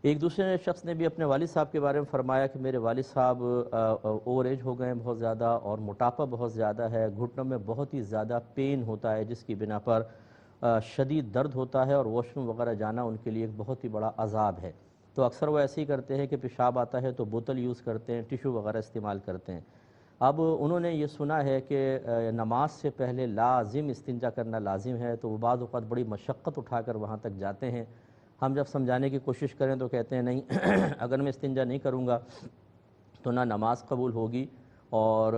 ایک دوسرے شخص نے بھی اپنے والد صاحب کے بارے میں فرمایا کہ میرے والد صاحب اوور ایج ہو گئے ہیں بہت زیادہ، اور موٹاپا بہت زیادہ ہے، گھٹنوں میں بہت ہی زیادہ پین ہوتا ہے جس کی بنا پر شدید درد ہوتا ہے، اور واش روم وغیرہ جانا ان کے لیے ایک بہت ہی بڑا عذاب ہے۔ تو اکثر وہ ایسے ہی کرتے ہیں کہ پیشاب آتا ہے تو بوتل یوز کرتے ہیں، ٹیشو وغیرہ استعمال کرتے ہیں۔ اب انہوں نے یہ سنا ہے کہ نماز سے پہلے لازم استنجا کرنا لازم ہے، تو وہ بعض اوقات بڑی مشقت اٹھا کر وہاں تک جاتے ہیں۔ ہم جب سمجھانے کی کوشش کریں تو کہتے ہیں نہیں اگر میں استنجا نہیں کروں گا تو نہ نماز قبول ہوگی اور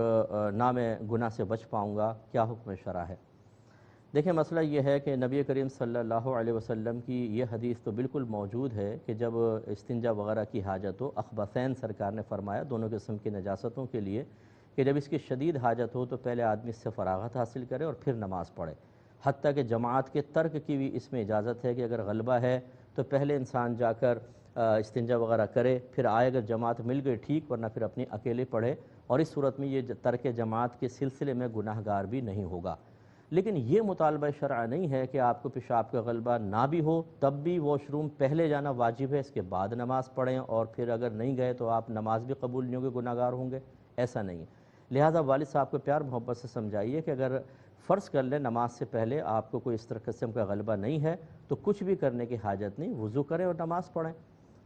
نہ میں گناہ سے بچ پاؤں گا، کیا حکم شرع ہے؟ دیکھیں مسئلہ یہ ہے کہ نبی کریم صلی اللہ علیہ وسلم کی یہ حدیث تو بالکل موجود ہے کہ جب استنجا وغیرہ کی حاجت ہو، اخبثین سرکار نے فرمایا دونوں قسم کی نجاستوں کے لیے کہ جب اس کی شدید حاجت ہو تو پہلے آدمی اس سے فراغت حاصل کرے اور پھر نماز پڑھے۔ حتیٰ کہ جماعت کے ترک کی بھی اس میں اجازت ہے کہ اگر غلبہ ہے تو پہلے انسان جا کر استنجا وغیرہ کرے، پھر آئے، اگر جماعت مل گئی ٹھیک، ورنہ پھر اپنی اکیلے پڑھے، اور اس صورت میں یہ ترک جماعت کے سلسلے میں گناہ گار بھی نہیں ہوگا۔ لیکن یہ مطالبہ شرع نہیں ہے کہ آپ کو پیشاب کا غلبہ نہ بھی ہو تب بھی واش روم پہلے جانا واجب ہے، اس کے بعد نماز پڑھیں، اور پھر اگر نہیں گئے تو آپ نماز بھی قبول نہیں ہوگے، گناہ گار ہوں گے، ایسا نہیں ہے۔ لہٰذا والد صاحب کو پیار محبت سے سمجھائیے کہ اگر فرض کر لیں نماز سے پہلے آپ کو کوئی اس طرح قسم کا غلبہ نہیں ہے تو کچھ بھی کرنے کی حاجت نہیں، وضو کریں اور نماز پڑھیں۔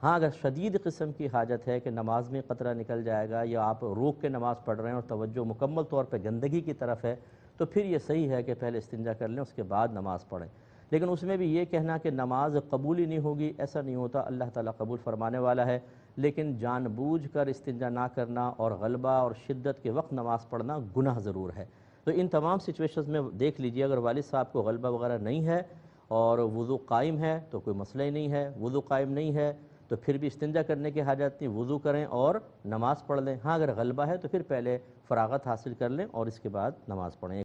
ہاں اگر شدید قسم کی حاجت ہے کہ نماز میں قطرہ نکل جائے گا یا آپ روک کے نماز پڑھ رہے ہیں اور توجہ مکمل طور پہ گندگی کی طرف ہے، تو پھر یہ صحیح ہے کہ پہلے استنجا کر لیں اس کے بعد نماز پڑھیں۔ لیکن اس میں بھی یہ کہنا کہ نماز قبول ہی نہیں ہوگی، ایسا نہیں ہوتا، اللہ تعالیٰ قبول فرمانے والا ہے۔ لیکن جان بوجھ کر استنجا نہ کرنا اور غلبہ اور شدت کے وقت نماز پڑھنا گناہ ضرور ہے۔ تو ان تمام سچویشنز میں دیکھ لیجئے، اگر والد صاحب کو غلبہ وغیرہ نہیں ہے اور وضو قائم ہے تو کوئی مسئلہ ہی نہیں ہے، وضو قائم نہیں ہے تو پھر بھی استنجا کرنے کی حاجت نہیں، وضو کریں اور نماز پڑھ لیں۔ ہاں اگر غلبہ ہے تو پھر پہلے فراغت حاصل کر لیں اور اس کے بعد نماز پڑھیں۔